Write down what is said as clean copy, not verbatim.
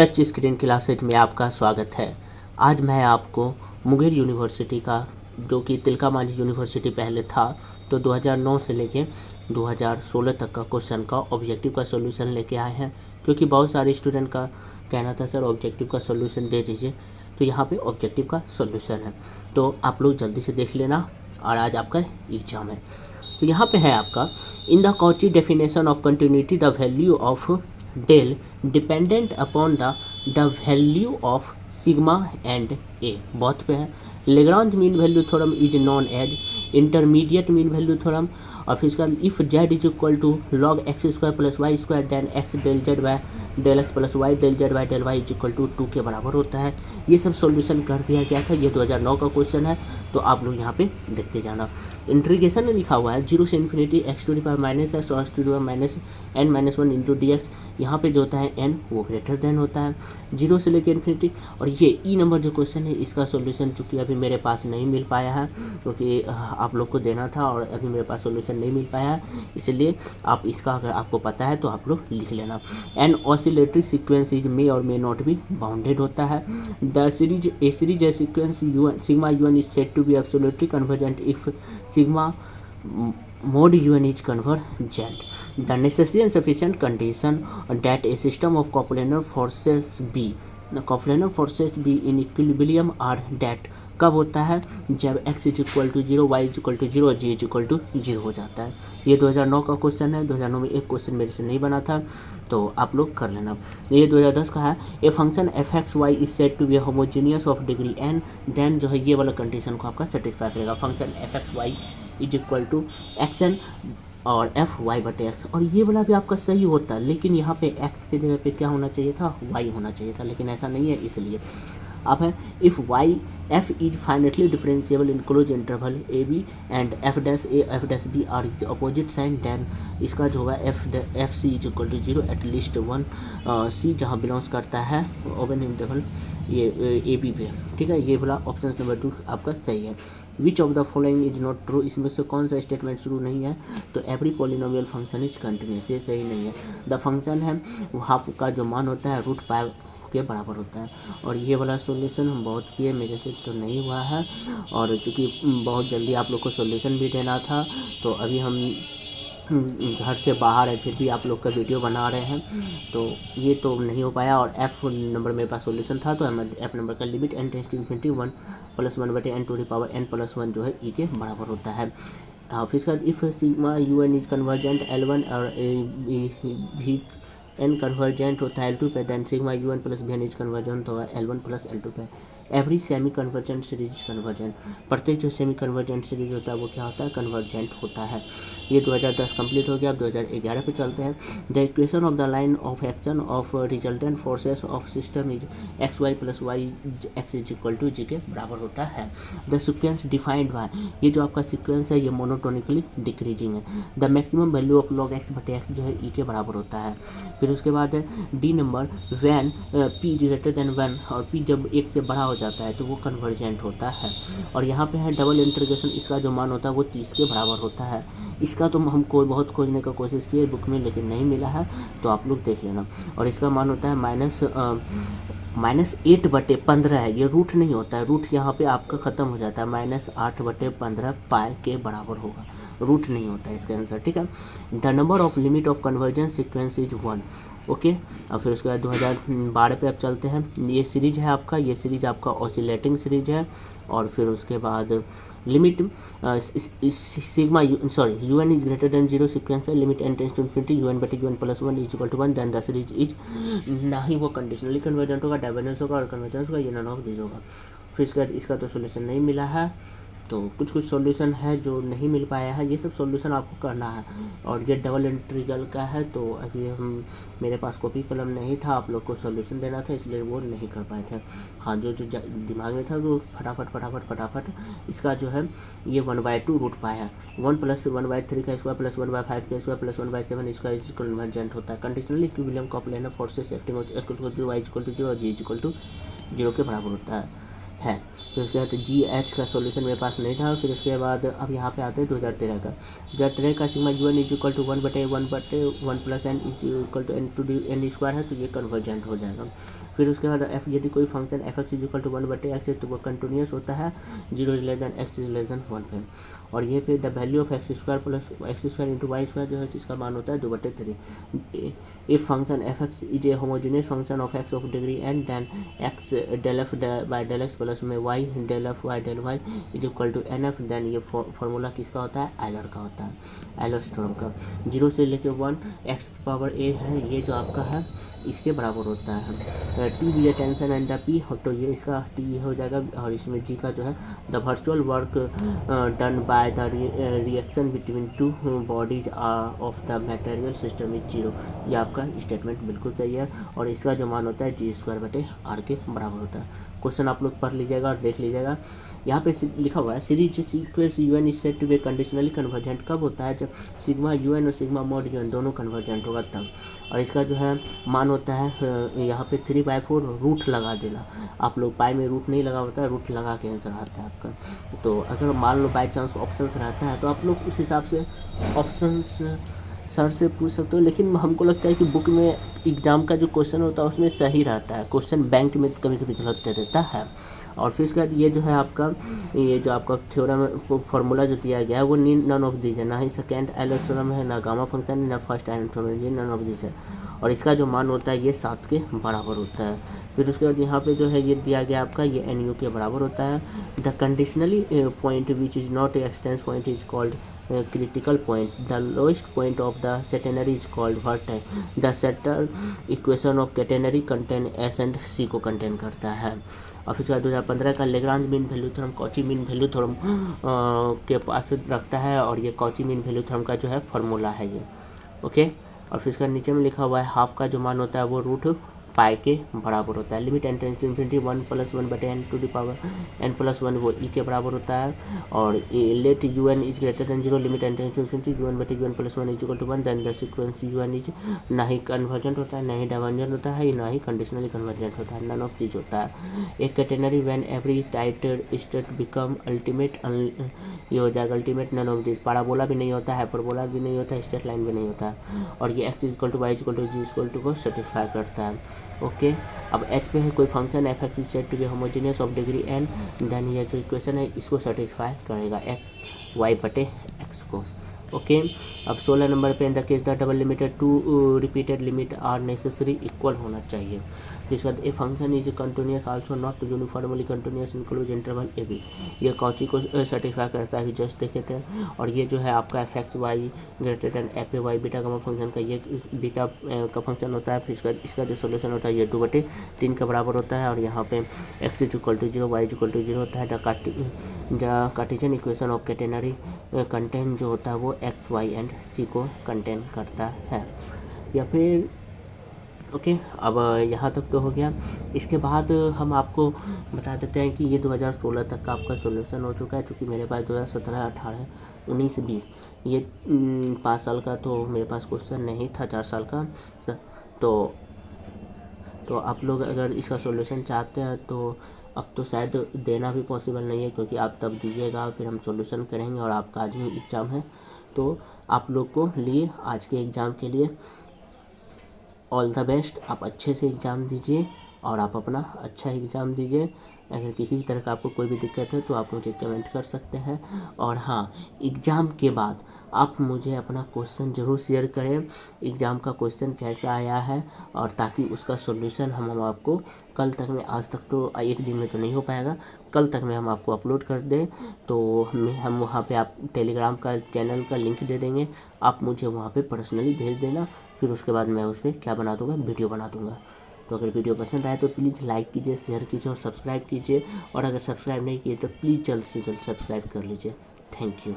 Touch screen classes में आपका स्वागत है। आज मैं आपको मुंगेर यूनिवर्सिटी का, जो कि तिलका मांझी यूनिवर्सिटी पहले था, तो 2009 से लेके 2016 तक का क्वेश्चन का ऑब्जेक्टिव का सॉल्यूशन लेके आए हैं। क्योंकि बहुत सारे स्टूडेंट का कहना था सर ऑब्जेक्टिव का सॉल्यूशन दे दीजिए, तो यहाँ पे ऑब्जेक्टिव का सॉल्यूशन है, तो आप लोग जल्दी से देख लेना। और आज आपका एग्जाम है, तो यहाँ पे है आपका in the Cauchy definition of continuity the value of del dependent upon the value of sigma and A. बहुत पे है। Lagrange mean value theorem is known as intermediate mean value theorem. और फिर इसका if Z is equal to log X square plus Y square then X del Z by del X plus Y del Z by del Y is equal to 2 के बराबर होता है। ये सब solution कर दिया गया था। ये 2009 का क्वेश्चन है, तो आप लोग यहाँ पे देखते जाना। इंटीग्रेशन में लिखा हुआ है 0 से infinity X to the power minus X और X to the power minus N minus 1 into D X. यहाँ पर जो होता है एन वो ग्रेटर देन होता है 0 से लेकर इन्फिनिटी। और ये ई नंबर जो क्वेश्चन है, इसका सॉल्यूशन चूँकि अभी मेरे पास नहीं मिल पाया है, क्योंकि आप लोग को देना था और अभी मेरे पास सॉल्यूशन नहीं मिल पाया है, इसलिए आप इसका अगर आपको पता है तो आप लोग लिख लेना। An oscillatory sequence is may or may not be bounded होता है। The series a series a sequence U sigma U N is said to be absolutely convergent if sigma mod un is convergent. The necessary and sufficient condition that a system of coplanar forces be in equilibrium are that कब होता है, जब x is equal to 0, Y is equal to 0 और जी is equal to 0 हो जाता है। ये 2009 का क्वेश्चन है। 2009 में एक क्वेश्चन मेरे से नहीं बना था, तो आप लोग कर लेना। ये 2010 का है। A function F X Y is said to be homogeneous of degree N, then जो है ये वाला कंडीशन को आपका सेटिस्फाई करेगा। Function F X Y is equal to X N और एफ वाई बटे एक्स। और ये वाला भी आपका सही होता है, लेकिन यहाँ पे एक्स की जगह पे क्या होना चाहिए था, वाई होना चाहिए था, लेकिन ऐसा नहीं है। इसलिए आप है if Y F is finitely differentiable in closed interval A B and F dash A F dash B are opposite sign, then इसका जो होगा F C is equal to 0 at least 1 C जहाँ बिलोंग्स करता है open interval ये A B पे। ठीक है, ये वाला ऑप्शन नंबर 2 आपका सही है। Which of the following is not true, इसमें से कौन सा स्टेटमेंट शुरू नहीं है, तो every polynomial function is continuous, ये सही नहीं है। द फंक्शन है हाफ का जो मान होता है रूट पाई के बराबर होता है। और ये वाला सॉल्यूशन हम बहुत किए, मेरे से तो नहीं हुआ है, और चूँकि बहुत जल्दी आप लोग को सॉल्यूशन भी देना था, तो अभी हम घर से बाहर है, फिर भी आप लोग का वीडियो बना रहे हैं, तो ये तो नहीं हो पाया। और एफ नंबर मेरे पास सॉल्यूशन था, तो एफ नंबर का limit N tends to infinity 1 + 1 बटे N to the power n + 1 जो है ई के बराबर होता है। फिर इसका if sigma U N is convergent L1 और भी एन कन्वर्जेंट होता है L2 पे, then sigma U N plus V N is convergent होगा L1 + L2 पे। Every semi convergent series is convergent, प्रत्येक जो सेमी कन्वर्जेंट सीरीज होता है वो क्या होता है, कन्वर्जेंट होता है। ये 2010 कंप्लीट हो गया। अब 2011 पे चलते हैं। The equation of the line of action of resultant forces of system is X Y plus Y X is equal to G के बराबर होता है। द सीक्वेंस डिफाइंड बाय, ये जो आपका सीक्वेंस है ये मोनोटोनिकली डिक्रीजिंग है। The maximum value of log x बटे एक्स जो है ई के बराबर होता है। फिर उसके बाद है D number, when P greater than 1 और पी जब 1 से बड़ा हो जाता है तो वो कन्वर्जेंट होता है। और यहाँ पे है डबल इंटीग्रेशन, इसका जो मान होता है वो 30 के बराबर होता है। इसका तो हमको बहुत खोजने का कोशिश किए बुक में, लेकिन नहीं मिला है, तो आप लोग देख लेना। और इसका मान होता है -8/15 है। ये रूट नहीं होता है, रूट यहाँ पे आपका ख़त्म हो जाता है, -8/15 पाई के बराबर होगा, रूट नहीं होता है इसका आंसर। ठीक है। The number of limit of convergence sequence is 1। Okay. और फिर उसके बाद 2012 पे अब चलते हैं। ये सीरीज है आपका, ये सीरीज आपका ऑसिलेटिंग सीरीज है। और फिर उसके बाद limit sigma U N is greater than 0 sequence है, limit N tends to infinity U N बटे U N + 1 is equal to 1, then the series is, ना ही वो कंडीशनली कन्वर्जेंट होगा, डाइवर्जेंस होगा और कन्वर्जेंस होगा, ये नन ऑफ दिस होगा। फिर इसके बाद इसका तो सोल्यूशन नहीं मिला है, तो कुछ सॉल्यूशन है जो नहीं मिल पाया है, ये सब सॉल्यूशन आपको करना है। और ये डबल इंटीग्रल का है, तो अभी मेरे पास कॉपी कलम नहीं था, आप लोग को सॉल्यूशन देना था, इसलिए वो नहीं कर पाए थे। हाँ, जो दिमाग में था वो फटाफट इसका जो है ये 1/2 रूट पाया, 1 + 1/3 का स्क्वायर प्लस 1/5 का square plus 1/7 square is convergent होता है। Conditionally equilibrium coplanar forces acting Y equal to 0 और जी इक्वल टू 0 के बराबर होता है। है। फिर उसके बाद GH का सॉल्यूशन मेरे पास नहीं था। फिर उसके बाद अब यहाँ पे आते हैं 2013 का। 2013 का sigma UN is equal to 1/1 plus n is equal to n square है, तो ये कन्वर्जेंट हो जाएगा। फिर उसके बाद f यदि कोई function f(x) is equal to 1/x है तो वो कंटिन्यूस होता है 0 is less than x is less than 1 पे। और ये फिर the value of x square plus x square into Y square जो है इसका मान होता है 2/3। If function f(x) is a homogeneous function of x of degree n then x del f by del x plus में y del f y del y is equal to NF, then ये formula किसका होता है, एलर का होता है, एलर्स theorem का। 0 से लेके 1 x पावर a है, ये जो आपका है इसके बराबर होता है। t भी है टेंशन एंड द p, तो ये इसका t हो जाएगा। और इसमें g का जो है the virtual work done by the reaction between two bodies of the material system is 0। ये आपका स्टेटमेंट बिल्कुल सही है। और इसका जो मान होता है g²/r के बराबर होता है। क्वेश्चन आप लोग पढ़ लीजिएगा और देख लीजिएगा। यहाँ पे लिखा हुआ है series sequence UN is set to be conditionally convergent कब होता है, जब सिग्मा UN और सिग्मा मॉड UN दोनों कन्वर्जेंट होगा तब। और इसका जो है मान होता है यहाँ पे 3/4 रूट लगा देना। आप लोग पाई में रूट नहीं लगा होता है, रूट लगा के आंसर आता है आपका। तो अगर मान लो बाई चांस ऑप्शंस रहता है तो आप लोग उस हिसाब से ऑप्शंस सर से पूछ सकते हो। लेकिन हमको लगता है कि बुक में एग्ज़ाम का जो क्वेश्चन होता है उसमें सही रहता है, क्वेश्चन बैंक में कभी कभी गलत दे देता है। और फिर इसके बाद ये जो है आपका ये जो आपका थ्योरम फार्मूला जो दिया गया है वो नन ऑफ दीज है, ना ही सेकेंड एलर्स थ्योरम है, ना गामा फंक्शन है, ना फर्स्ट एलर्स थ्योरम, ये नन ऑफ दीज है। और इसका जो मान होता है ये 7 के बराबर होता है। फिर उसके बाद यहाँ पे जो है ये दिया गया आपका ये NU के बराबर होता है। The conditionally point which is not expanse point is called critical point. The lowest point of the quaternary is called what है, the Satter equation of quaternary contain S and C को contain करता है। और फिर 2015 का Lagrange mean value theorem Cauchy mean value theorem के पास रखता है। और ये कॉची मीन वैल्यू थ्योरम का जो है फॉर्मूला है ये, ओके। और फिर इसका नीचे में लिखा हुआ है हाफ का जो मान होता है वो रूट पाई के बराबर होता है। Limit n tends to infinity 1 + 1/n to the power n + 1 वो e के बराबर होता है। और let UN is greater than 0 limit n tends to infinity UN/UN + 1 is equal to 1 then the sequence UN is ना ही कन्वर्जेंट होता है, ना ही डाइवर्जेंट होता है, ना ही कंडीशनली कन्वर्जेंट होता है, नन ऑफ दीज होता है। एक catenary when every tight state become ultimate, ये हो जाएगा ultimate none of these. Parabola भी नहीं होता है, हाइपरबोला भी नहीं होता है, स्ट्रेट लाइन भी नहीं होता है। और ये x = y = g को सेटिस्फाई करता है, ओके। अब h पे है कोई function f(x) is set to be homogeneous of degree n, then ये जो इक्वेशन है इसको सेटिस्फाई करेगा y/x को, ओके। अब 16 नंबर पे in the case the double limited to repeated limit are necessary equal होना चाहिए। जिसके बाद a function is continuous also not uniformly continuous include interval A B, ये कौची को सेटिस्फाई करता है, अभी जस्ट देखे थे। और ये जो है आपका f(x)y greater than f(a)y beta gamma function का ये बीटा का फंक्शन होता है। फिर इसका जो सोल्यूशन होता है ये 2/3 के बराबर होता है। और यहाँ पे x = 0 y = 0 होता है। The Cartesian equation of catenary contain जो होता है वो x, y एंड c को कंटेन करता है। या फिर ओके, अब यहाँ तक तो हो गया। इसके बाद हम आपको बता देते हैं कि ये 2016 तक का आपका सॉल्यूशन हो चुका है। चूँकि मेरे पास 2017, 18, 19, 20 ये 5 साल का तो मेरे पास क्वेश्चन नहीं था, 4 साल का। तो आप लोग अगर इसका सॉल्यूशन चाहते हैं तो अब तो शायद देना भी पॉसिबल नहीं है, क्योंकि आप तब दीजिएगा फिर हम सॉल्यूशन करेंगे। और आपका आज ही एग्ज़ाम है, तो आप लोग को लिए आज के एग्ज़ाम के लिए ऑल द बेस्ट। आप अच्छे से एग्ज़ाम दीजिए और आप अपना अच्छा एग्ज़ाम दीजिए। अगर किसी भी तरह का आपको कोई भी दिक्कत है तो आप मुझे कमेंट कर सकते हैं। और हाँ, एग्ज़ाम के बाद आप मुझे अपना क्वेश्चन ज़रूर शेयर करें, एग्ज़ाम का क्वेश्चन कैसा आया है, और ताकि उसका सॉल्यूशन हम आपको कल तक में, आज तक तो एक दिन में तो नहीं हो पाएगा, कल तक में हम आपको अपलोड कर दें। तो हम वहाँ पे आप टेलीग्राम का चैनल का लिंक दे देंगे, आप मुझे वहाँ पे पर्सनली भेज देना। फिर उसके बाद मैं उस पर क्या बना दूँगा, वीडियो बना दूँगा। तो अगर वीडियो पसंद आए तो प्लीज़ लाइक कीजिए, शेयर कीजिए और सब्सक्राइब कीजिए। और अगर सब्सक्राइब नहीं किए तो प्लीज़ जल्द से जल्द सब्सक्राइब कर लीजिए। Thank you.